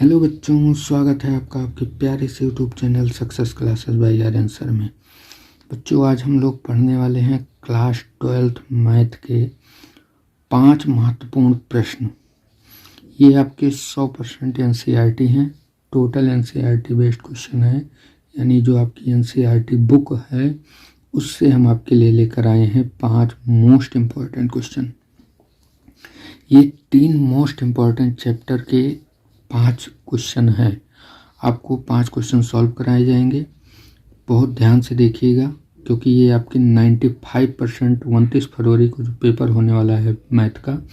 Hello बच्चों, स्वागत है आपका आपके प्यारे से YouTube channel success classes by Aryan sir में। बच्चों, आज हम लोग पढ़ने वाले हैं क्लास 12th मैथ के 5 महत्वपूर्ण प्रश्न। ये आपके 100% एनसीईआरटी हैं। टोटल एनसीईआरटी बेस्ड क्वेश्चन है, यानी जो आपकी एनसीईआरटी बुक है उससे हम आपके लिए लेकर आए हैं 5 मोस्ट इम्पॉर्टेंट क्वेश्चन। ये 3 मोस्ट इम्पॉर्टेंट चैप्टर के 5 क्वेश्चन है। आपको 5 क्वेश्चन सॉल्व कराए जाएंगे। बहुत ध्यान से देखिएगा, क्योंकि ये आपके 95% 29 फरवरी को जो पेपर होने वाला है मैथ का,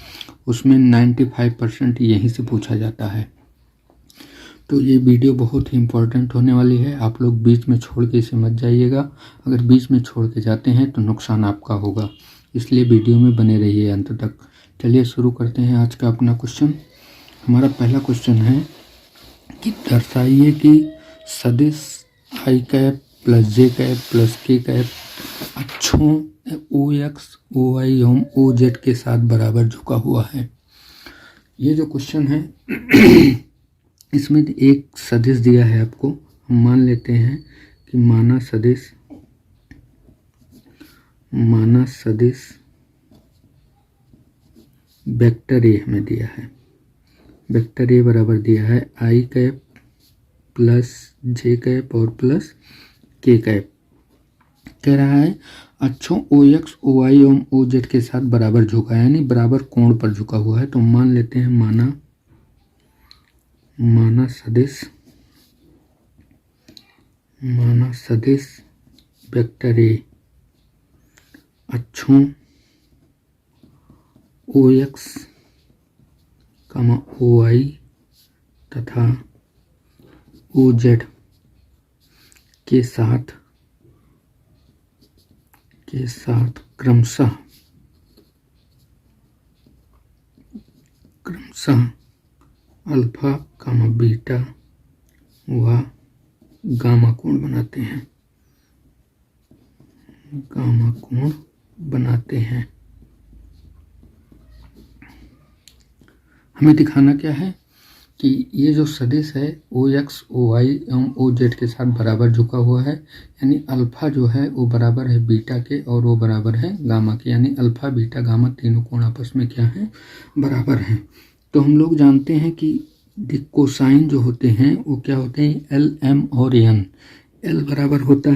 उसमें 95% यहीं से पूछा जाता है। तो ये वीडियो बहुत ही इम्पोर्टेंट होने वाली है। आप लोग बीच में छोड़ के इसे मत जाइएगा। अगर बीच में छोड़ के जाते हैं तो नुकसान आपका होगा, इसलिए वीडियो में बने रहिए अंत तक। चलिए शुरू करते हैं आज का अपना क्वेश्चन। हमारा पहला क्वेश्चन है कि दर्शाइए कि सदिश आई कैप प्लस जे कैप प्लस के कैप अक्षों ओ एक्स ओ वाई एवं ओ जेड के साथ बराबर झुका हुआ है। ये जो क्वेश्चन है इसमें एक सदिश दिया है आपको। हम मान लेते हैं कि माना सदिश वेक्टर ए हमें दिया है। वेक्टर ए बराबर दिया है आई कैप प्लस जे कैप और प्लस के कैप। कह रहा है अक्षों ओ एक्स ओ वाई एवं ओ जेड के साथ बराबर झुका है, यानी बराबर कोण पर झुका हुआ है। तो मान लेते हैं माना सदिश वेक्टर ए अक्षों ओ एक्स ओ वाई तथा ओ जेड के साथ क्रमशः अल्फा बीटा व गामा कोण बनाते हैं। हमें दिखाना क्या है कि ये जो सदिश है ओ एक्स ओ वाई एवं ओ जेड के साथ बराबर झुका हुआ है, यानी अल्फा जो है वो बराबर है बीटा के और वो बराबर है गामा के, यानी अल्फा बीटा गामा तीनों कोण आपस में क्या है, बराबर हैं। तो हम लोग जानते हैं कि कोसाइन जो होते हैं वो क्या होते हैं, एल एम और एन। एल बराबर होता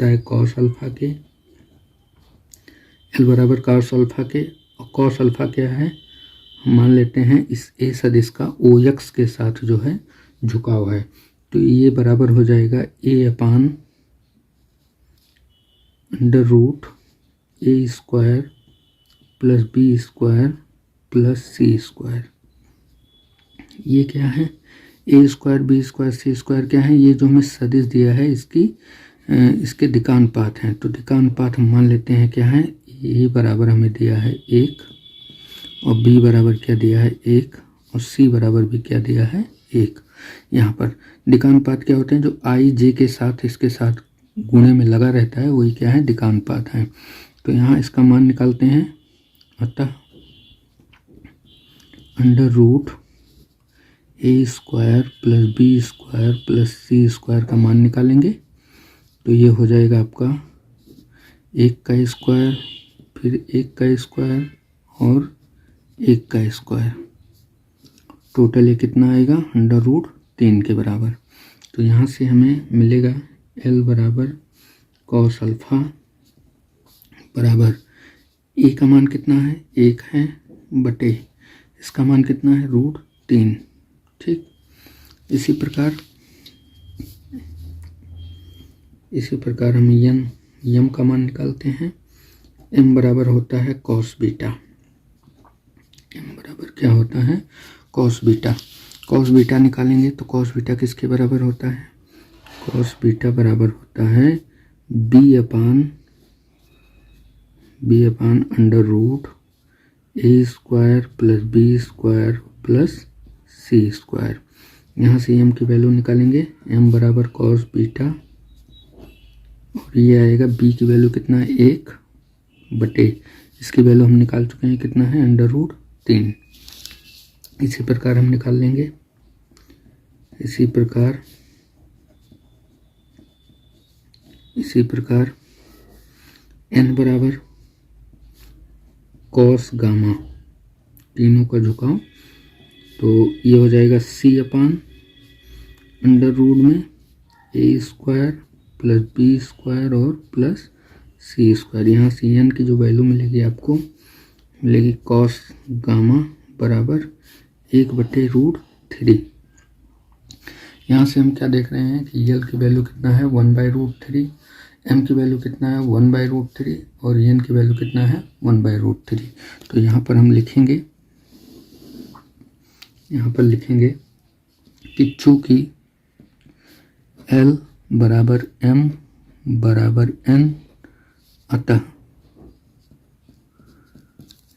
है कॉस अल्फा के, एल बराबर कॉस अल्फा के, और कॉस अल्फा क्या है, मान लेते हैं इस ए सदिश का ओ एक्स के साथ जो है झुका हुआ है। तो ये बराबर हो जाएगा A upon under root A square plus B square plus C square. ये क्या है, A square B square C square क्या है, ये जो हमें सदिश दिया है इसके दिकानुपात हैं। तो दिकानुपात हम मान लेते हैं क्या है, ए बराबर हमें दिया है 1 और बी बराबर क्या दिया है 1 और सी बराबर भी क्या दिया है 1। यहाँ पर दिकानुपात क्या होते हैं, जो आई जे के साथ इसके साथ गुणे में लगा रहता है वही क्या है, दिकानुपात है। तो यहाँ इसका मान निकालते हैं, अतः under root A square plus B square plus C square का मान निकालेंगे। तो ये हो जाएगा आपका 1 का स्क्वायर फिर 1 का स्क्वायर और 1 का स्क्वायर, टोटल ये कितना आएगा, अंडर रूट 3 के बराबर। तो यहाँ से हमें मिलेगा एल बराबर कॉस अल्फा बराबर ए का मान कितना है 1 है बटे इसका मान कितना है रूट 3। ठीक, इसी प्रकार हम यम का मान निकालते हैं। एम बराबर होता है कॉस बीटा, एम बराबर क्या होता है, कॉस बीटा। कॉस बीटा निकालेंगे तो कॉस बीटा किसके बराबर होता है, कॉस बीटा बराबर होता है B upon under root A square plus B square plus C square. यहाँ से एम की वैल्यू निकालेंगे, एम बराबर कॉस बीटा और ये आएगा बी की वैल्यू कितना है 1 बटे इसकी वैल्यू हम निकाल चुके हैं कितना है, अंडर रूट 3। इसी प्रकार हम निकाल लेंगे। इसी प्रकार n बराबर कॉस गामा, तीनों का झुकाव, तो ये हो जाएगा c अपान अंडर रूट में a square plus b square और प्लस c स्क्वायर। यहाँ सी एन की जो वैल्यू मिलेगी आपको मिलेगी कॉस गामा बराबर 1/√3। यहाँ से हम क्या देख रहे हैं कि यल की वैल्यू कितना है 1/√3, m की वैल्यू कितना है 1/√3 और n की वैल्यू कितना है 1/√3। तो यहाँ पर हम लिखेंगे कि चूँकि L बराबर m बराबर n, अतः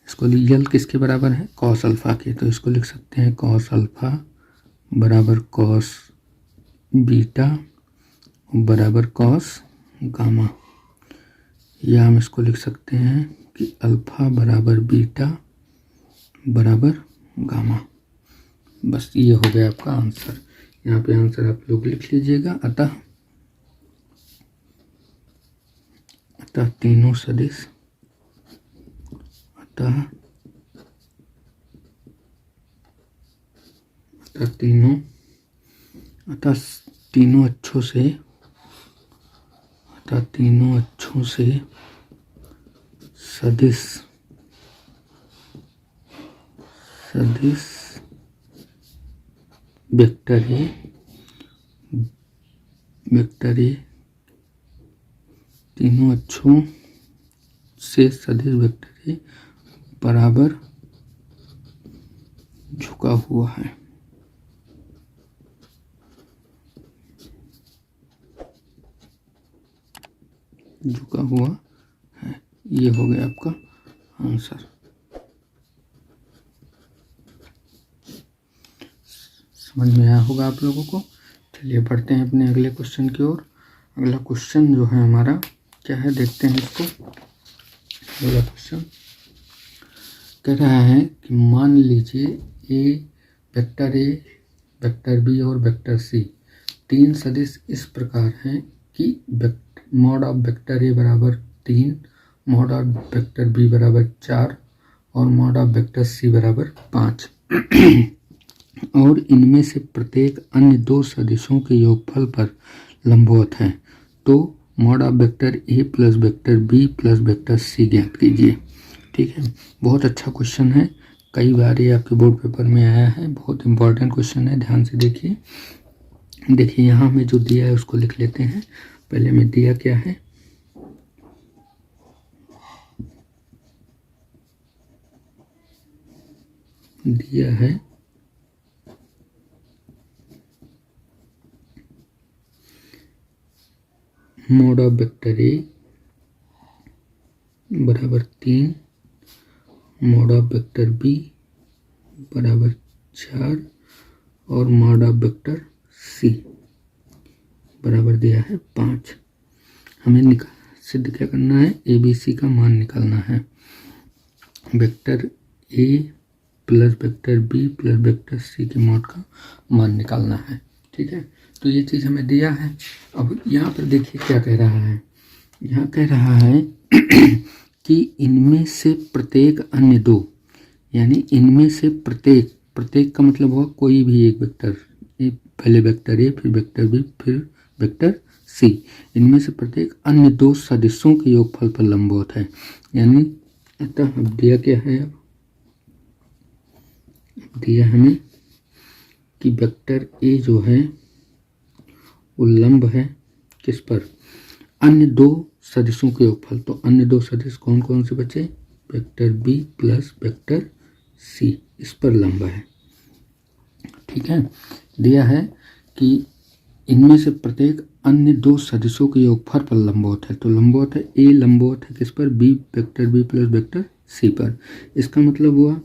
इसको यल किसके बराबर है कॉस अल्फा के, तो इसको लिख सकते हैं कॉस अल्फा बराबर कॉस बीटा बराबर कॉस गामा, या हम इसको लिख सकते हैं कि अल्फा बराबर बीटा बराबर गामा। बस ये हो गया आपका आंसर। यहाँ पे आंसर आप लोग लिख लीजिएगा। अतः तीनों सदिश तीनों अक्षों से सदिश वेक्टर ए, तीनों अक्षों से सदिश वेक्टर ए बराबर झुका हुआ है। ये हो गया आपका आंसर। समझ में आया होगा आप लोगों को। चलिए बढ़ते हैं अपने अगले क्वेश्चन की ओर। अगला क्वेश्चन जो है हमारा क्या है, देखते हैं इसको। अगला क्वेश्चन कह रहा है कि मान लीजिए वेक्टर बी और वेक्टर सी तीन सदिश इस प्रकार हैं कि मॉड ऑफ वेक्टर ए बराबर 3, मॉड ऑफ वेक्टर बी बराबर 4 और मॉड ऑफ वेक्टर सी बराबर 5 और इनमें से प्रत्येक अन्य दो सदिशों के योगफल पर लंबवत है, तो mod of vector A plus vector B plus vector C ज्ञात कीजिए। ठीक है, बहुत अच्छा क्वेश्चन है, कई बार ये आपके बोर्ड पेपर में आया है, बहुत इंपॉर्टेंट क्वेश्चन है। ध्यान से देखिए यहाँ में जो दिया है उसको लिख लेते हैं। पहले में दिया क्या है, दिया है मॉड ऑफ वेक्टर ए बराबर 3, मॉड ऑफ वेक्टर बी बराबर 4 और मॉड ऑफ वेक्टर सी बराबर दिया है 5। हमें सिद्ध क्या करना है, ए बी सी का मान निकालना है। Vector A plus vector B plus vector C के मॉड का मान निकालना है। ठीक है, तो ये चीज़ हमें दिया है। अब यहाँ पर देखिए क्या कह रहा है, यहाँ कह रहा है कि इनमें से प्रत्येक अन्य दो, यानी इनमें से प्रत्येक का मतलब हुआ कोई भी एक वेक्टर, पहले वेक्टर ए फिर वेक्टर बी फिर वेक्टर सी, इनमें से प्रत्येक अन्य दो सदिशों के योगफल पर लंबवत है। यानी अतः अब दिया क्या है, दिया हमें कि वेक्टर ए जो है वो लंब है किस पर, अन्य दो सदिशों के योगफल। तो अन्य दो सदिश कौन कौन से बचे, vector B plus vector C, इस पर लंब है। ठीक है, दिया है कि इनमें से प्रत्येक अन्य दो सदिशों के योगफल पर लंबवत है। तो लंबवत है, ए लंबवत है किस पर, B vector B plus vector C पर। इसका मतलब हुआ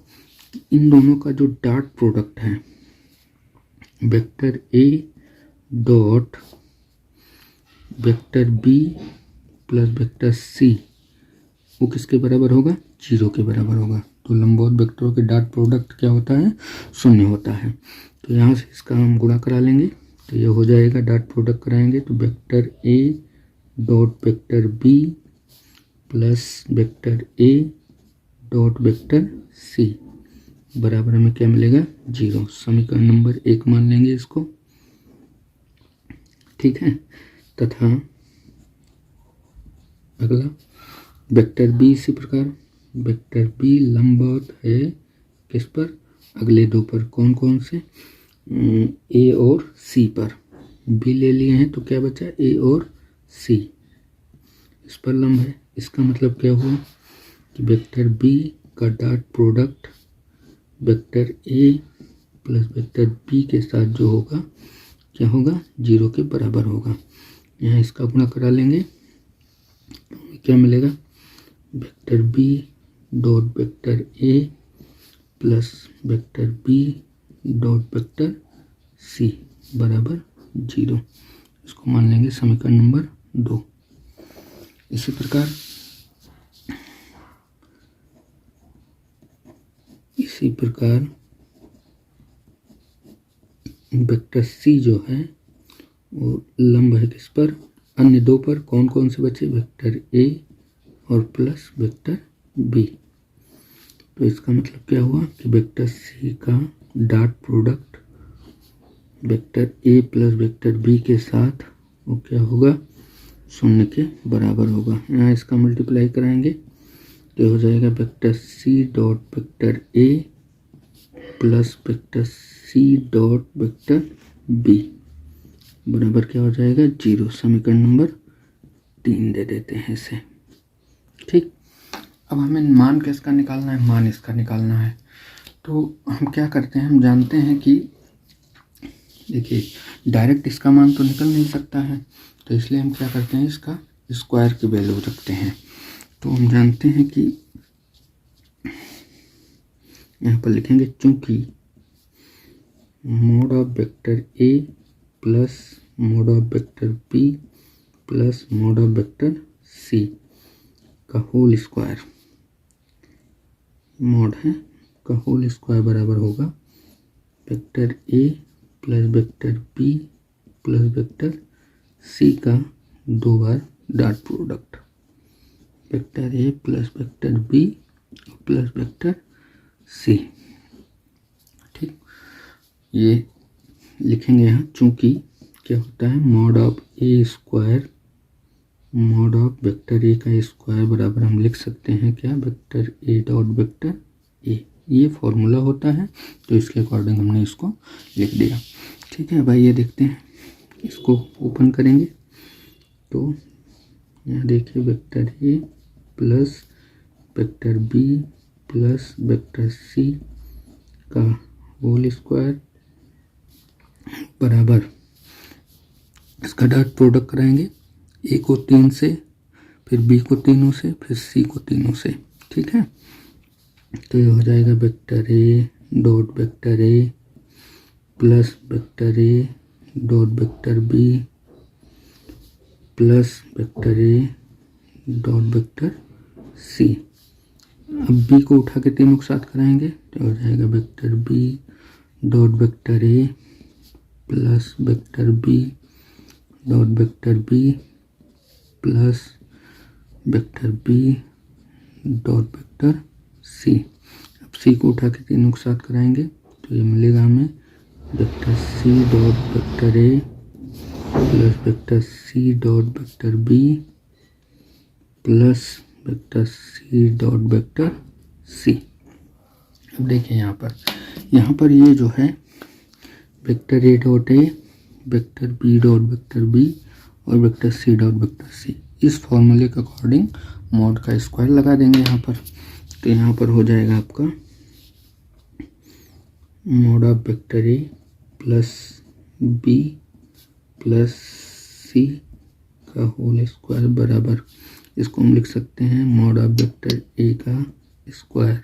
कि इन दोनों का जो डॉट प्रोडक्ट है, vector A dot vector B plus vector C, वो किसके बराबर होगा, 0 के बराबर होगा। तो लंबवत वेक्टरों के डॉट प्रोडक्ट क्या होता है, शून्य होता है। तो यहाँ से इसका हम गुणा करा लेंगे तो ये हो जाएगा, डॉट प्रोडक्ट कराएंगे तो vector A dot vector B plus vector A dot vector C बराबर हमें क्या मिलेगा, 0। समीकरण नंबर 1 मान लेंगे इसको, ठीक है। तथा अगला वेक्टर बी इसी प्रकार, वेक्टर बी लंबवत है किस पर, अगले दो पर। कौन कौन से, ए और सी पर। बी ले लिए हैं तो क्या बचा, ए और सी, इस पर लंब है। इसका मतलब क्या हुआ कि वेक्टर बी का dot product vector A plus vector B के साथ जो होगा क्या होगा, 0 के बराबर होगा। यहाँ इसका गुणा करा लेंगे तो क्या मिलेगा, vector B dot vector A plus vector B dot vector C बराबर 0। इसको मान लेंगे समीकरण नंबर 2। इसी प्रकार वेक्टर सी जो है वो लंब है किस पर, अन्य दो पर। कौन कौन से बचे, वेक्टर ए और प्लस वेक्टर बी। तो इसका मतलब क्या हुआ कि वेक्टर सी का dot product vector A plus vector B के साथ वो क्या होगा, 0 के बराबर होगा। यहाँ इसका मल्टीप्लाई कराएंगे तो हो जाएगा vector C dot vector A plus vector C dot vector B बराबर क्या हो जाएगा, 0। समीकरण नंबर 3 दे देते हैं इसे, ठीक। अब हमें मान किसका निकालना है, मान इसका निकालना है। तो हम क्या करते हैं, हम जानते हैं कि देखिए डायरेक्ट इसका मान तो निकल नहीं सकता है, तो इसलिए हम क्या करते हैं, इसका स्क्वायर की वैल्यू रखते हैं। तो हम जानते हैं कि यहाँ पर लिखेंगे चूंकि mod of vector A plus mod of vector B plus mod of vector C का होल स्क्वायर, मोड है का होल स्क्वायर बराबर होगा vector A plus vector B plus vector C का 2 बार dot product, vector A plus vector B plus vector C, ठीक। ये लिखेंगे यहाँ चूंकि क्या होता है, mod of A square mod of vector A का स्क्वायर बराबर हम लिख सकते हैं क्या, vector A dot vector A. ये फॉर्मूला होता है तो इसके अकॉर्डिंग हमने इसको लिख दिया, ठीक है भाई। ये देखते हैं, इसको ओपन करेंगे तो यहाँ देखिए vector A plus vector B plus vector C का होल स्क्वायर बराबर इसका डॉट प्रोडक्ट कराएंगे, ए को 3 से, फिर बी को 3 से, फिर सी को 3 से, ठीक है। तो ये हो जाएगा vector A dot vector A plus vector A dot vector B plus vector A dot vector C. अब बी को उठा के 3 के साथ कराएंगे तो हो जाएगा vector B dot vector A plus vector B dot vector B plus vector B dot vector C. अब सी को उठा के 3 के साथ कराएंगे तो ये मिलेगा हमें vector C dot vector A plus vector C dot vector B plus vector C dot vector C. अब देखिए यहाँ पर ये जो है vector A dot A vector B dot vector B और vector C dot vector C, इस फॉर्मूले के अकॉर्डिंग मॉड का स्क्वायर लगा देंगे यहाँ पर। तो यहाँ पर हो जाएगा आपका mod of vector A plus B plus C का होल स्क्वायर बराबर, इसको हम लिख सकते हैं मॉड ऑफ वेक्टर ए का स्क्वायर,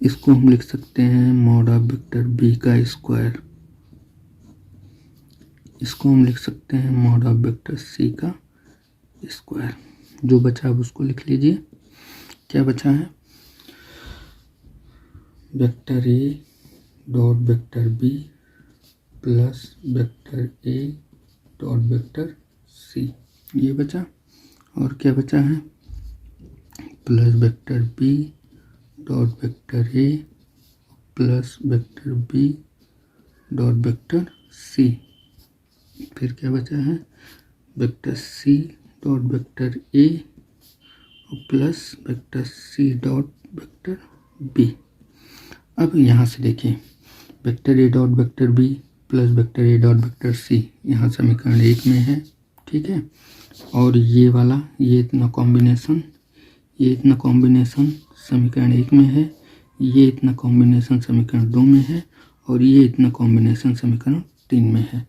इसको हम लिख सकते हैं मॉड ऑफ वेक्टर बी का स्क्वायर, इसको हम लिख सकते हैं मॉड ऑफ वेक्टर सी का स्क्वायर। जो बचा अब उसको लिख लीजिए, क्या बचा है, vector A dot vector B plus vector A dot vector C, ये बचा। और क्या बचा है, plus vector B dot vector A plus vector B dot vector C. फिर क्या बचा है, vector C dot vector A plus vector C dot vector B. अब यहाँ से देखिए, vector A dot vector B plus vector A dot vector C यहाँ समीकरण 1 में है, ठीक है। और ये वाला ये इतना कॉम्बिनेशन समीकरण 1 में है, ये इतना कॉम्बिनेशन समीकरण 2 में है, और ये इतना कॉम्बिनेशन समीकरण 3 में है।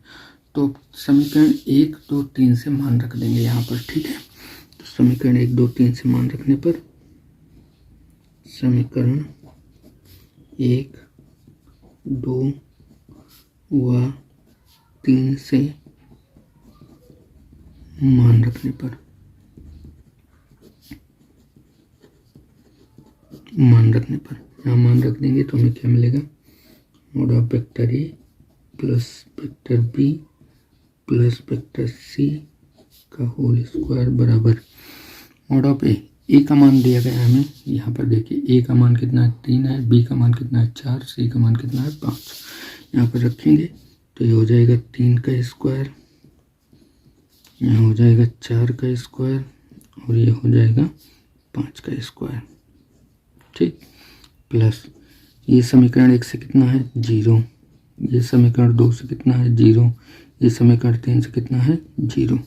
तो समीकरण 1, 2, 3 से मान रख देंगे यहाँ पर, ठीक है। तो समीकरण 1, 2, 3 से मान रखने पर समीकरण 1, 2 व 3 से मान रखने पर यहाँ मान रख देंगे तो हमें क्या मिलेगा, mod of vector A plus vector B plus vector C का होल स्क्वायर बराबर मोड ऑफ ए का मान दिया गया है हमें। यहाँ पर देखिए, ए का मान कितना है 3 है, बी का मान कितना है 4, सी का मान कितना है 5। यहाँ पर रखेंगे तो ये हो जाएगा 3 का स्क्वायर, यहाँ हो जाएगा 4 का स्क्वायर, और ये हो जाएगा 5 का स्क्वायर, ठीक। प्लस ये समीकरण 1 से कितना है 0, ये समीकरण 2 से कितना है 0, ये समीकरण 3 से कितना है 0।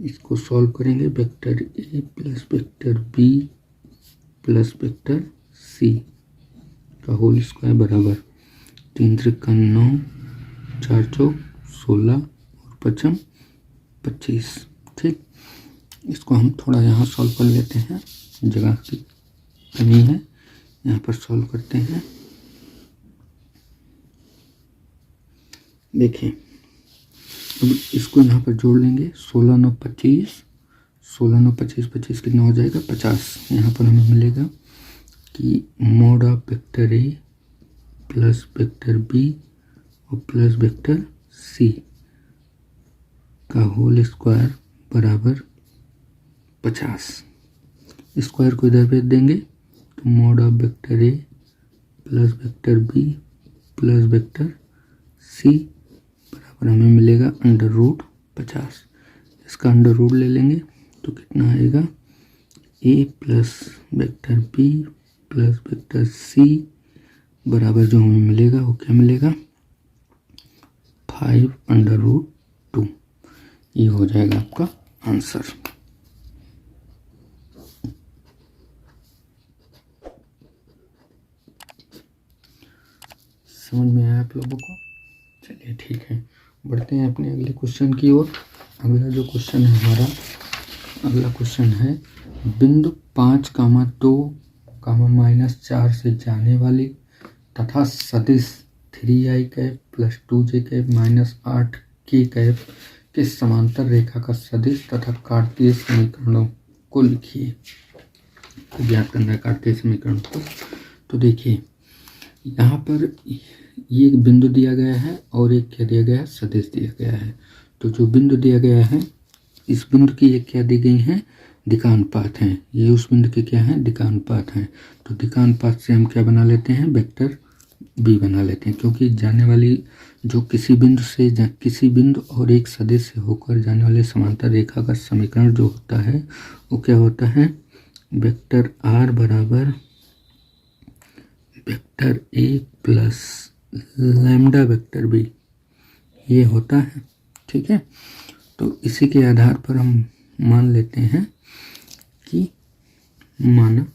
इसको सॉल्व करेंगे, vector A plus vector B plus vector C का होल स्क्वायर बराबर 3 त्रिक 9, 4 चौक 16 और 5 25, ठीक। इसको हम थोड़ा यहाँ सॉल्व कर लेते हैं, जगह की कमी है, यहाँ पर सॉल्व करते हैं। देखिए, अब इसको यहाँ पर जोड़ लेंगे, 16 9 25, 16 9 25, 25 कितना हो जाएगा 50। यहाँ पर हमें मिलेगा कि mod of vector A plus vector B और प्लस वेक्टर सी का होल स्क्वायर बराबर 50। स्क्वायर को इधर भेज देंगे तो mod of vector A plus vector B plus vector C बराबर हमें मिलेगा √50। इसका अंडर रूट ले लेंगे तो कितना आएगा, A plus vector B plus vector C बराबर जो हमें मिलेगा वो क्या मिलेगा, 5√2। ये हो जाएगा आपका आंसर। समझ में आया आप लोगों को? चलिए ठीक है, बढ़ते हैं अपने अगले क्वेश्चन की ओर। अगला जो क्वेश्चन है हमारा, अगला क्वेश्चन है बिंदु 5,2,-4 से जाने वाली तथा सदिश 3i cap plus 2j cap minus 8k cap के समांतर रेखा का सदिश तथा कार्तीय समीकरणों को लिखिए। तो ज्ञात करना है कार्तीय समीकरण को। तो देखिए, यहाँ पर ये एक बिंदु दिया गया है और एक क्या दिया गया है, सदिश दिया गया है। तो जो बिंदु दिया गया है, इस बिंदु की ये क्या दी गई है, दिकानुपात हैं। ये उस बिंदु के क्या है, दिकानुपात हैं। तो दिकानुपात से हम क्या बना लेते हैं, वेक्टर बी बना लेते हैं, क्योंकि जाने वाली जो किसी बिंदु और एक सदिश से होकर जाने वाले समांतर रेखा का समीकरण जो होता है वो क्या होता है, वेक्टर आर बराबर vector A plus lambda vector B, ये होता है, ठीक है। तो इसी के आधार पर हम मान लेते हैं कि माना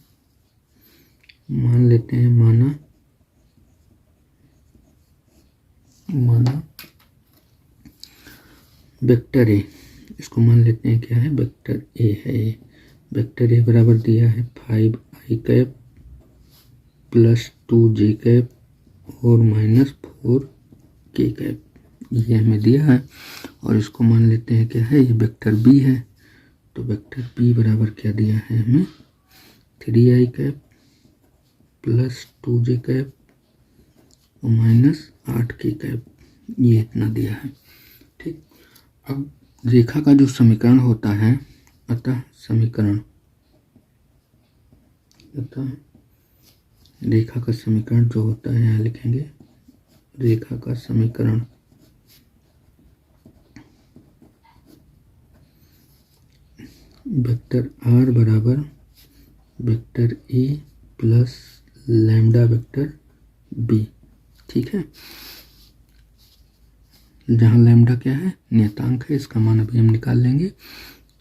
वेक्टर ए, इसको मान लेते हैं क्या है, वेक्टर ए है। ये वेक्टर ए बराबर दिया है 5i cap plus 2j cap और माइनस 4k कैप, ये हमें दिया है। और इसको मान लेते हैं क्या है, ये वेक्टर बी है। तो वेक्टर बी बराबर क्या दिया है हमें, 3i cap plus 2j cap और माइनस 8k कैप, ये इतना दिया है। ठीक, अब रेखा का जो समीकरण होता है, अतः रेखा का समीकरण जो होता है, यहाँ लिखेंगे रेखा का समीकरण वेक्टर r बराबर vector a plus lambda vector b। ठीक है, जहाँ लैम्डा क्या है, नियतांक है, इसका मान अभी हम निकाल लेंगे।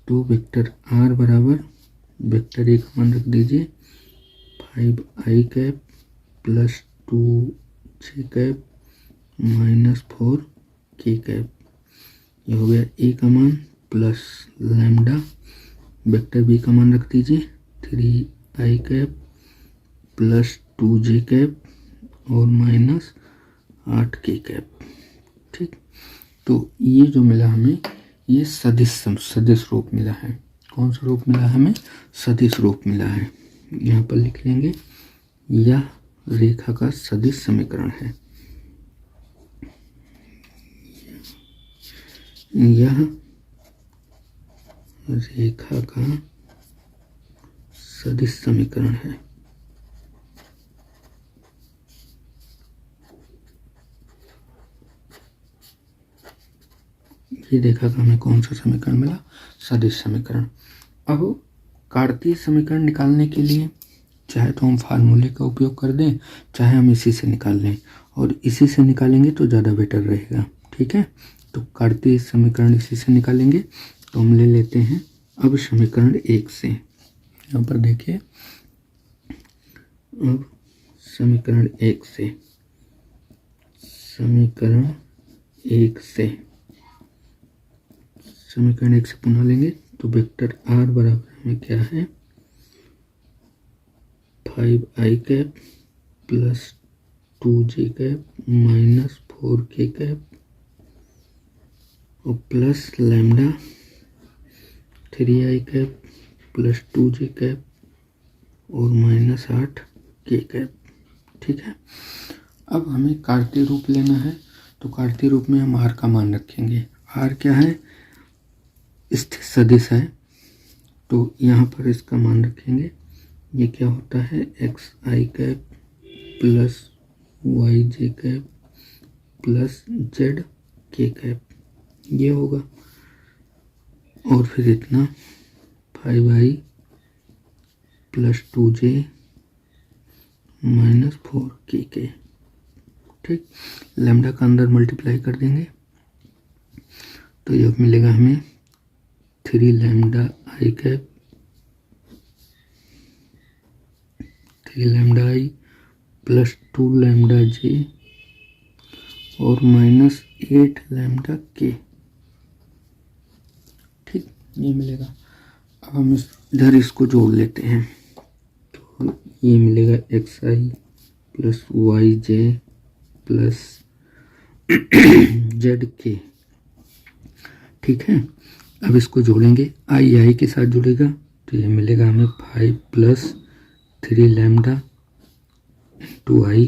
तो वेक्टर r बराबर वेक्टर a का मान रख दीजिए 5i cap plus 2j cap minus 4k cap, ये हो गया a का मान, प्लस लैम्डा वेक्टर b का मान रख दीजिए 3i cap plus 2j cap और माइनस 8k कैप। ठीक, तो ये जो मिला हमें, ये सदिश रूप मिला है। कौन सा रूप मिला है हमें? सदिश रूप मिला है। यहाँ पर लिख लेंगे यह रेखा का सदिश समीकरण है। यह रेखा का सदिश समीकरण है। ये रेखा का हमें कौन सा समीकरण मिला? सदिश समीकरण। अब कार्तीय समीकरण निकालने के लिए चाहे तो हम फार्मूले का उपयोग कर दें, चाहे हम इसी से निकाल लें, और इसी से निकालेंगे तो ज़्यादा बेटर रहेगा। ठीक है, तो कार्तीय समीकरण इसी से निकालेंगे। तो हम ले लेते हैं अब समीकरण 1 से। यहाँ पर देखिए, अब समीकरण 1 से पुनः लेंगे तो वेक्टर r बराबर हमें क्या है, 5i cap plus 2j cap minus 4k cap और plus lambda 3i cap plus 2j cap और माइनस 8k कैप। ठीक है, अब हमें कार्तीय रूप लेना है, तो कार्तीय रूप में हम r का मान रखेंगे। r क्या है? स्थिर सदिश है, तो यहाँ पर इसका मान रखेंगे। ये क्या होता है, xi cap plus yj cap plus zk cap, ये होगा। और फिर इतना 5i plus 2j minus 4k। ठीक, लैम्डा का अंदर मल्टीप्लाई कर देंगे तो ये मिलेगा हमें 3 lambda i cap 3 lambda i plus 2 lambda j और माइनस 8 लैम्डा k। ठीक, ये मिलेगा। अब हम इधर इसको जोड़ लेते हैं, तो ये मिलेगा xi plus yj plus zk। ठीक है, अब इसको जोड़ेंगे, i के साथ जुड़ेगा तो ये मिलेगा हमें 5 plus 3 lambda 2i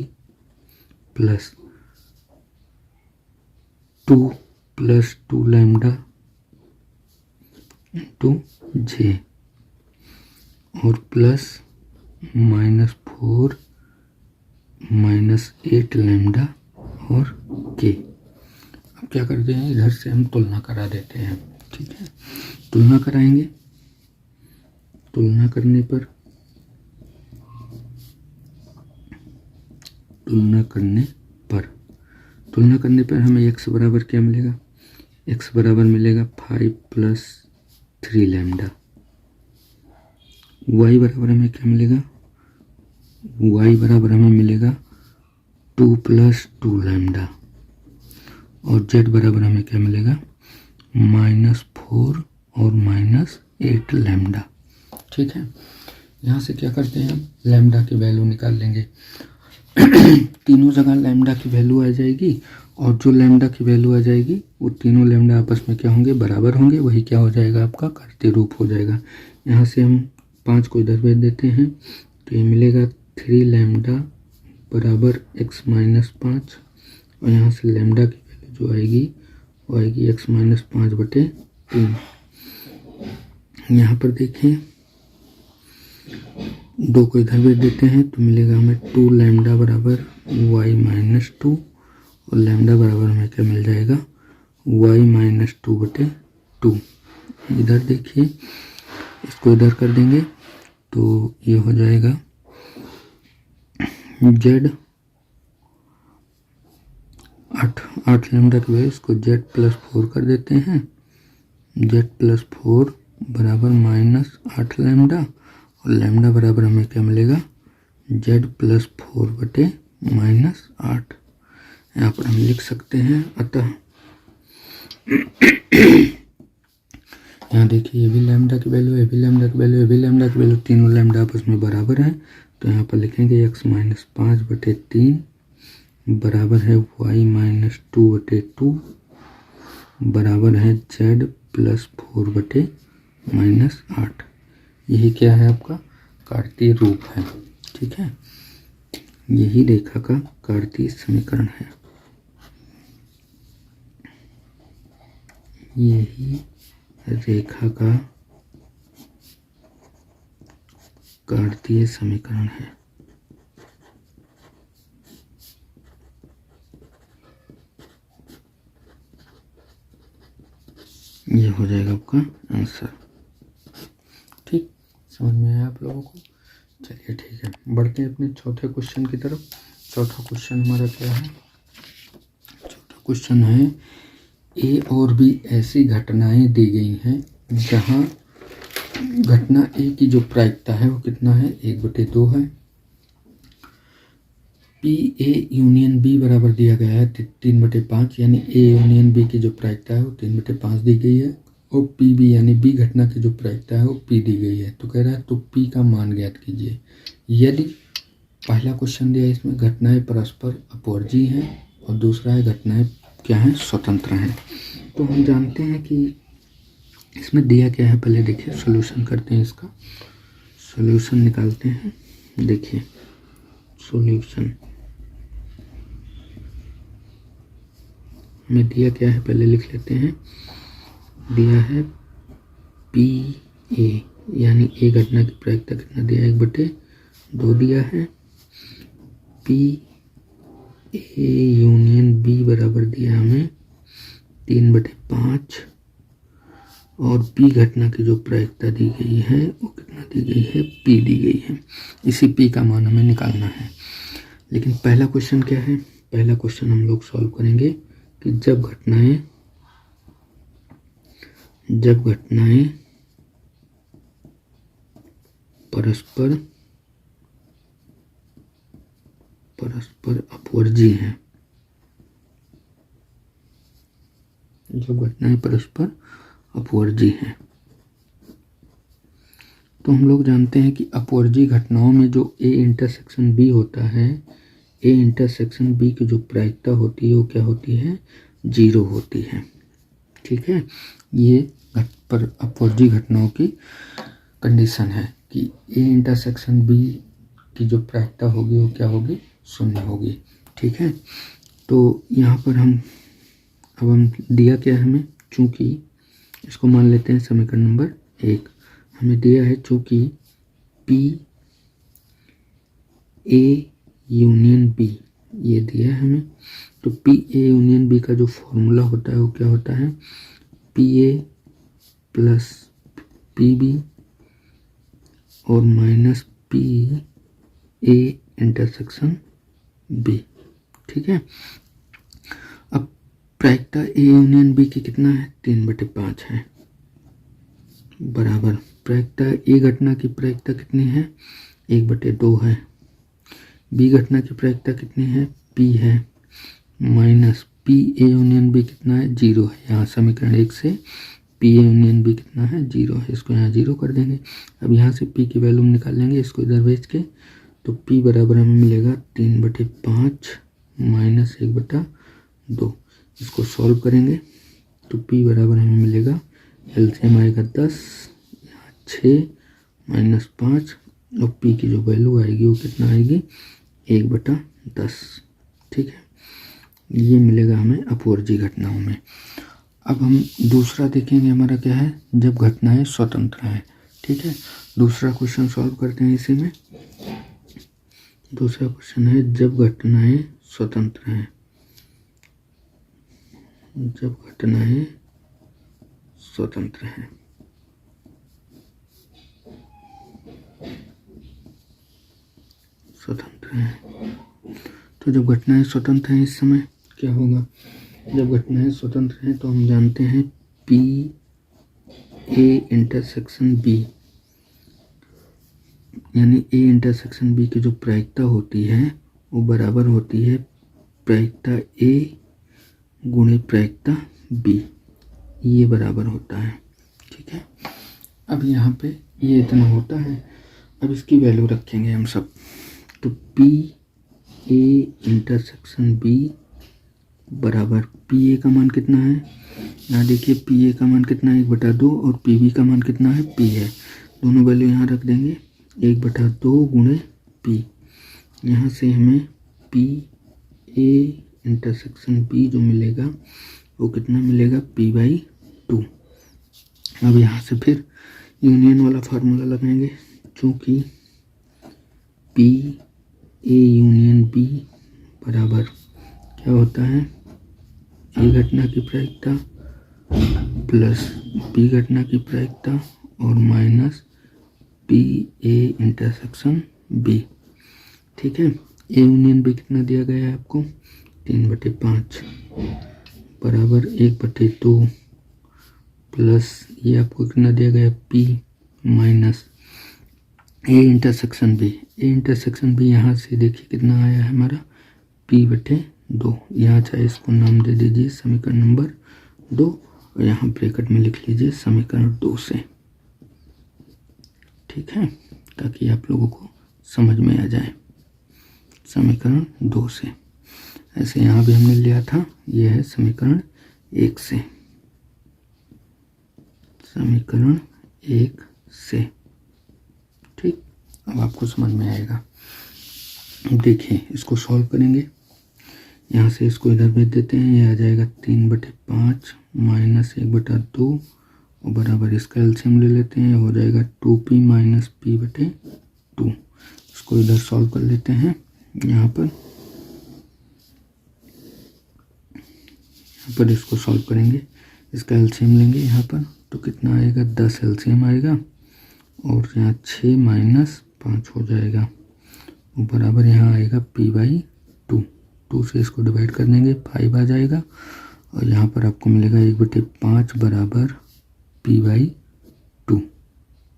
plus 2 plus 2 lambda into j और प्लस माइनस 4 माइनस 8 लैम्डा और k। अब क्या करते हैं, इधर से हम तुलना करा देते हैं। ठीक है, तुलना कराएंगे। तुलना करने पर हमें x बराबर क्या मिलेगा, x बराबर मिलेगा 5 प्लस 3 लैम्डा। y बराबर हमें क्या मिलेगा, y बराबर हमें मिलेगा 2 प्लस 2 लैम्डा। और z बराबर हमें क्या मिलेगा, माइनस 4 और माइनस 8 लैम्डा। ठीक है, यहाँ से क्या करते हैं, हम लैम्डा की वैल्यू निकाल लेंगे। तीनों जगह लैम्डा की वैल्यू आ जाएगी, और जो लैम्डा की वैल्यू आ जाएगी वो तीनों लैम्डा आपस में क्या होंगे, बराबर होंगे। वही क्या हो जाएगा, आपका कार्तीय रूप हो जाएगा। यहाँ से हम 5 को इधर भेज देते हैं तो ये मिलेगा 3 लैम्डा बराबर x माइनस 5 और यहाँ से लैम्डा की वैल्यू जो आएगी वो आएगी x माइनस 5/3। यहाँ पर देखें 2 को इधर भेज देते हैं तो मिलेगा हमें 2 लैम्डा बराबर y माइनस 2 और लैम्डा बराबर हमें क्या मिल जाएगा y माइनस 2/2। इधर देखिए इसको इधर कर देंगे तो ये हो जाएगा z 8 लैम्डा की वजह इसको z प्लस 4 कर देते हैं। z प्लस 4 बराबर माइनस 8 लैम्डा और लैम्डा बराबर हमें क्या मिलेगा z प्लस 4/-8। यहाँ पर हम लिख सकते हैं अतः यहाँ देखिए ये भी लैम्डा की वैल्यू, ये भी लैम्डा की वैल्यू, ये भी लैम्डा की वैल्यू, तीनों लैम्डा आपस में बराबर हैं। तो यहाँ पर लिखेंगे x माइनस 5/3 बराबर है y माइनस 2/2 बराबर है z प्लस 4/-8। यही क्या है आपका कार्तीय रूप है। ठीक है, यही रेखा का कार्तीय समीकरण है। यही रेखा का कार्तीय समीकरण है। ये हो जाएगा आपका आंसर। ठीक, समझ में आया आप लोगों को? चलिए ठीक है, बढ़ते हैं अपने चौथे क्वेश्चन की तरफ। चौथा क्वेश्चन हमारा क्या है? चौथा क्वेश्चन है ए और बी ऐसी घटनाएं दी गई हैं जहां घटना ए की जो प्रायिकता है वो कितना है 1/2 है। पी ए यूनियन बी बराबर दिया गया है 3/5, यानी ए यूनियन बी की जो प्रायिकता है वो 3/5 दी गई है और पी बी यानी बी घटना की जो प्रायिकता है वो पी दी गई है। तो कह रहा है तो पी का मान ज्ञात कीजिए। यदि पहला क्वेश्चन दिया है इसमें घटनाएं परस्पर अपवर्जीय हैं और दूसरा है घटनाएं क्या है स्वतंत्र हैं। तो हम जानते हैं कि इसमें दिया क्या है, पहले देखिए सॉल्यूशन करते हैं, इसका सॉल्यूशन निकालते हैं। देखिए सॉल्यूशन में दिया क्या है पहले लिख लेते हैं। दिया है पी ए यानी ए घटना की प्रायिकता कितना दिया है 1/2 दिया है। पी ए यूनियन बी बराबर दिया हमें 3/5 और पी घटना की जो प्रायिकता दी गई है वो कितना दी गई है पी दी गई है। इसी पी का मान हमें निकालना है। लेकिन पहला क्वेश्चन क्या है? पहला क्वेश्चन हम लोग सॉल्व करेंगे कि जब घटनाएं परस्पर अपवर्जीय हैं, जब घटनाएं परस्पर अपवर्जीय हैं तो हम लोग जानते हैं कि अपवर्जीय घटनाओं में जो ए इंटरसेक्शन बी होता है, ए इंटरसेक्शन बी की जो प्रायिकता होती है वो क्या होती है 0 होती है। ठीक है, ये पर अपवर्जीय घटनाओं की कंडीशन है कि ए इंटरसेक्शन बी की जो प्रायिकता होगी वो क्या होगी 0 होगी। ठीक है, तो यहाँ पर हम दिया क्या है हमें, चूंकि इसको मान लेते हैं समीकरण नंबर 1। हमें दिया है चूंकि पी ए यूनियन बी ये दिया है हमें, तो पी ए यूनियन बी का जो फॉर्मूला होता है वो क्या होता है P A plus P B और minus P A intersection B. ठीक है, अब प्रायिकता ए यूनियन बी की कितना है 3/5 है बराबर प्रायिकता ए घटना की प्रायिकता कितनी है 1/2 है। बी घटना की प्रायिकता कितनी है पी है minus P A union B कितना है 0 है। यहाँ समीकरण 1 से पी ए यूनियन बी कितना है 0 है, इसको यहाँ 0 कर देंगे। अब यहाँ से पी की वैल्यू निकालेंगे, इसको इधर भेज के, तो पी बराबर हमें मिलेगा 3/5 माइनस 1/2। इसको सॉल्व करेंगे तो पी बराबर हमें मिलेगा एलसीएम आएगा 10, यहाँ 6 माइनस 5 और पी की जो वैल्यू आएगी वो कितना आएगी 1/10। ठीक है, ये मिलेगा हमें अपवर्जी घटनाओं में। अब हम दूसरा देखेंगे, हमारा क्या है, जब घटनाएं स्वतंत्र हैं। ठीक है, दूसरा क्वेश्चन सॉल्व करते हैं इसी में। दूसरा क्वेश्चन है जब घटनाएं स्वतंत्र हैं। जब घटनाएं स्वतंत्र हैं, स्वतंत्र हैं, तो जब घटनाएं स्वतंत्र हैं इस समय क्या होगा। जब घटनाएं स्वतंत्र हैं तो हम जानते हैं पी ए इंटरसेक्शन बी, यानी ए इंटरसेक्शन बी की जो प्रायिकता होती है वो बराबर होती है प्रायिकता ए गुणे प्रायिकता बी, ये बराबर होता है। ठीक है, अब यहाँ पे ये इतना होता है। अब इसकी वैल्यू रखेंगे हम सब, तो पी ए इंटरसेक्शन बी बराबर पी ए का मान कितना है, यहाँ देखिए पी ए का मान कितना है 1/2 और पी बी का मान कितना है पी है। दोनों वैल्यू यहाँ रख देंगे 1/2 गुणे पी। यहाँ से हमें पी ए इंटरसेक्शन बी जो मिलेगा वो कितना मिलेगा p/2। अब यहाँ से फिर यूनियन वाला फार्मूला लगाएंगे, क्योंकि पी ए यूनियन बी बराबर क्या होता है, ए घटना की प्रायिकता प्लस बी घटना की प्रायिकता और minus P A intersection B. ठीक है, ए यूनियन बी कितना दिया गया है आपको 3/5 बराबर 1/2 प्लस ये आपको कितना दिया गया P minus A intersection B. A intersection B यहाँ से देखिए कितना आया है हमारा p/2। यहाँ चाहे इसको नाम दे दीजिए समीकरण नंबर 2 और यहाँ ब्रैकेट में लिख लीजिए समीकरण 2 से। ठीक है, ताकि आप लोगों को समझ में आ जाए समीकरण 2 से। ऐसे यहाँ भी हमने लिया था, ये है समीकरण 1 से, समीकरण 1 से। ठीक, अब आपको समझ में आएगा। देखिए इसको सॉल्व करेंगे, यहाँ से इसको इधर भेज देते हैं, ये आ जाएगा 3/5 माइनस 1/2 और बराबर इसका एलसीएम ले लेते हैं, हो जाएगा 2p माइनस p/2। इसको इधर सॉल्व कर लेते हैं। यहाँ पर इसको सॉल्व करेंगे, इसका एलसीएम लेंगे यहाँ पर, तो कितना आएगा 10 एलसीएम आएगा और यहाँ 6 माइनस 5 हो जाएगा और बराबर यहाँ आएगा p/2। 2 से इसको डिवाइड कर देंगे 5 आ जाएगा और यहाँ पर आपको मिलेगा 1/5 बराबर p/2।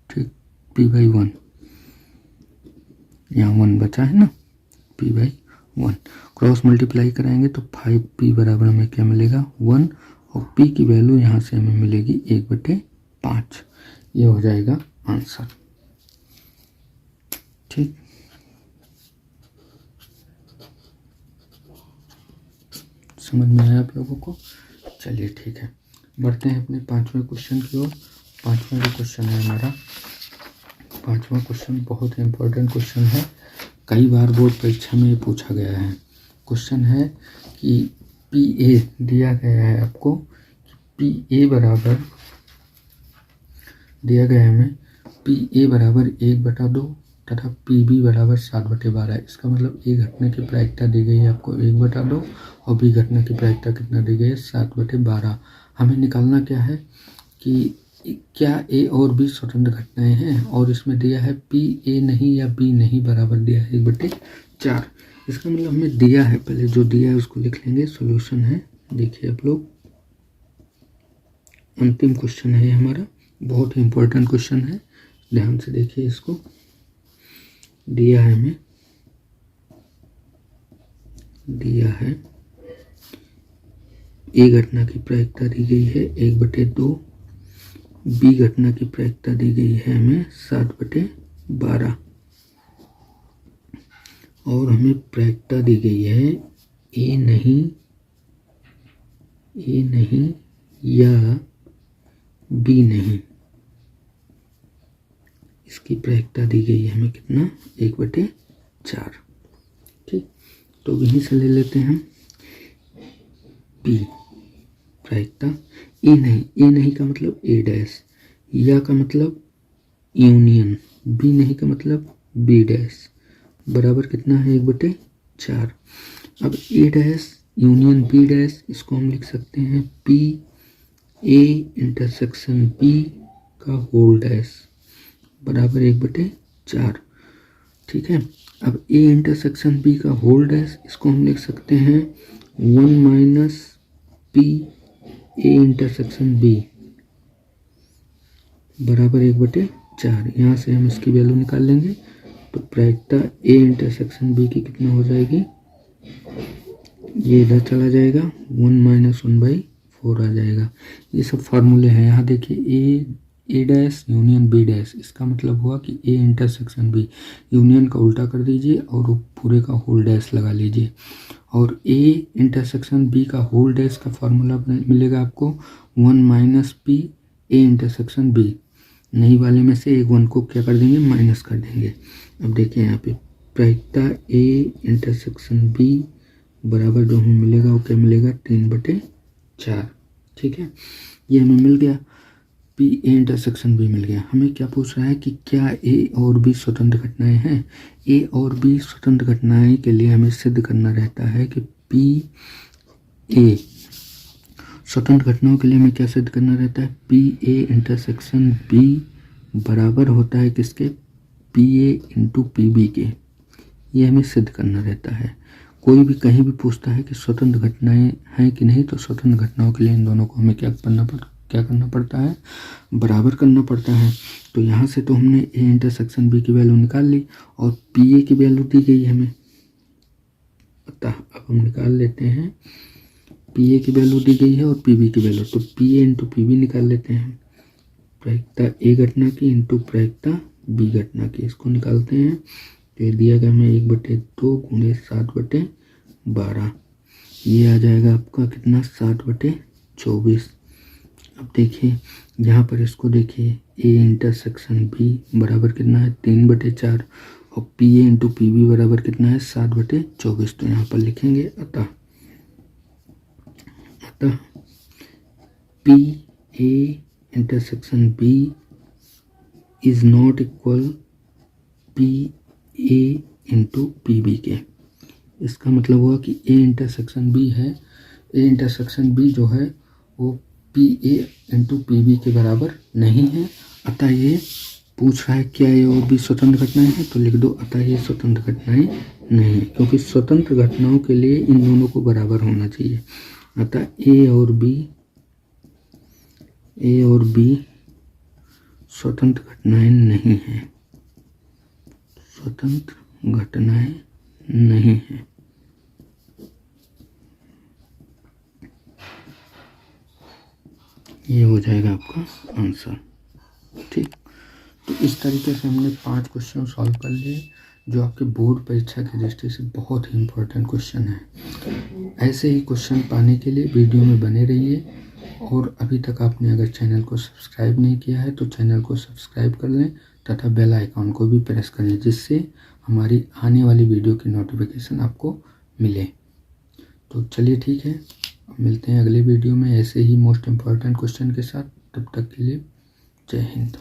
ठीक, p/1 यहाँ 1 बचा है ना, p/1 क्रॉस मल्टीप्लाई कराएंगे तो 5p बराबर हमें क्या मिलेगा 1 और p की वैल्यू यहाँ से हमें मिलेगी 1/5। ये हो जाएगा आंसर। ठीक, समझ में आया आप लोगों को। चलिए ठीक है, बढ़ते हैं अपने 5वें क्वेश्चन की ओर। 5वां जो क्वेश्चन है हमारा, 5वां क्वेश्चन बहुत इंपॉर्टेंट क्वेश्चन है, कई बार बोर्ड परीक्षा में पूछा गया है। क्वेश्चन है कि पी ए दिया गया है आपको, पी ए बराबर दिया गया है हमें पी ए बराबर 1/2 तथा पी बी बराबर 7/12। इसका मतलब ए घटना की प्रायिकता दी गई है आपको 1/2 और बी घटना की प्रायिकता कितना दी गई है 7/12। हमें निकालना क्या है कि क्या ए और बी स्वतंत्र घटनाएं हैं, और इसमें दिया है पी ए नहीं या बी नहीं बराबर दिया है 1/4। इसका मतलब हमें दिया है, पहले जो दिया है उसको लिख लेंगे। सॉल्यूशन है, देखिए आप लोग, अंतिम क्वेश्चन है हमारा, बहुत ही इंपॉर्टेंट क्वेश्चन है, ध्यान से देखिए इसको। दिया है हमें, दिया है ए घटना की प्रायिकता दी गई है 1/2, बी घटना की प्रायिकता दी गई है हमें 7/12 और हमें प्रायिकता दी गई है ए नहीं या बी नहीं। इसकी प्रायिकता दी गई है हमें कितना, 1/4। ठीक, तो यहीं से ले लेते हैं P प्रायिकता। ए नहीं का मतलब A डैश, या का मतलब यूनियन, बी नहीं का मतलब B डैश, बराबर कितना है, 1/4। अब A dash union B dash, इसको हम लिख सकते हैं P A इंटरसेक्शन B का होल डैश बराबर 1/4। ठीक है, अब A इंटरसेक्शन B का होल डैश, इसको हम लिख सकते हैं 1 - P A इंटरसेक्शन B बराबर 1/4। यहाँ से हम इसकी वैल्यू निकाल लेंगे, तो प्रायिकता A इंटरसेक्शन B की कितना हो जाएगी, ये इधर चला जाएगा, 1 - 1/4 आ जाएगा। ये सब फार्मूले हैं। यहाँ देखिए A dash union B dash, इसका मतलब हुआ कि A इंटरसेक्शन B, यूनियन का उल्टा कर दीजिए और पूरे का होल डैश लगा लीजिए। और A इंटरसेक्शन B का होल डैश का फार्मूला मिलेगा आपको 1 - P A इंटरसेक्शन B। नई वाले में से एक 1 को क्या कर देंगे, माइनस कर देंगे। अब देखिए यहाँ पे प्रायिकता A इंटरसेक्शन B बराबर जो हमें मिलेगा वो क्या मिलेगा, 3/4। ठीक है, ये हमें मिल गया। P A इंटरसेक्शन B मिल गया। हमें क्या पूछ रहा है कि क्या A और B स्वतंत्र घटनाएं हैं। A और B स्वतंत्र घटनाएं के लिए हमें सिद्ध करना रहता है कि P A स्वतंत्र घटनाओं के लिए हमें क्या सिद्ध करना रहता है, P A इंटरसेक्शन B बराबर होता है किसके, P A इंटू PB के। ये हमें सिद्ध करना रहता है। कोई भी कहीं भी पूछता है कि स्वतंत्र घटनाएं हैं कि नहीं, तो स्वतंत्र घटनाओं के लिए इन दोनों को हमें क्या करना पड़ता है, बराबर करना पड़ता है। तो यहाँ से तो हमने A इंटरसेक्शन B की वैल्यू निकाल ली और PA की वैल्यू दी गई हमें, अतः अब हम निकाल लेते हैं PA की वैल्यू दी गई है और PB की वैल्यू, तो PA इंटू PB निकाल लेते हैं। प्रायिकता A घटना की इंटू प्रायिकता B घटना की, इसको निकालते हैं। तो ये दिया गया हमें 1/2 गुणे 7/12, ये आ जाएगा आपका कितना, 7/24। अब देखिए यहाँ पर इसको देखिए, A इंटरसेक्शन B बराबर कितना है, 3/4 और PA इंटू PB बराबर कितना है, 7/24। तो यहाँ पर लिखेंगे अतः PA intersection B is not equal PA into PB के। इसका मतलब हुआ कि A इंटरसेक्शन B है, A इंटरसेक्शन B जो है वो PA इंटू PB के बराबर नहीं है। अतः ये पूछ रहा है क्या A और B स्वतंत्र घटनाएं हैं, तो लिख दो अतः ये स्वतंत्र घटनाएं नहीं है, क्योंकि स्वतंत्र घटनाओं के लिए इन दोनों को बराबर होना चाहिए। अतः A और B स्वतंत्र घटनाएं नहीं हैं, स्वतंत्र घटनाएं नहीं हैं। ये हो जाएगा आपका आंसर। ठीक, तो इस तरीके से हमने 5 क्वेश्चन सॉल्व कर लिए, जो आपके बोर्ड परीक्षा की दृष्टि से बहुत ही इम्पोर्टेंट क्वेश्चन है। ऐसे ही क्वेश्चन पाने के लिए वीडियो में बने रहिए, और अभी तक आपने अगर चैनल को सब्सक्राइब नहीं किया है तो चैनल को सब्सक्राइब कर लें तथा बेल आइकॉन को भी प्रेस कर लें, जिससे हमारी आने वाली वीडियो की नोटिफिकेशन आपको मिले। तो चलिए ठीक है, मिलते हैं अगले वीडियो में ऐसे ही मोस्ट इम्पॉर्टेंट क्वेश्चन के साथ। तब तक के लिए जय हिंद।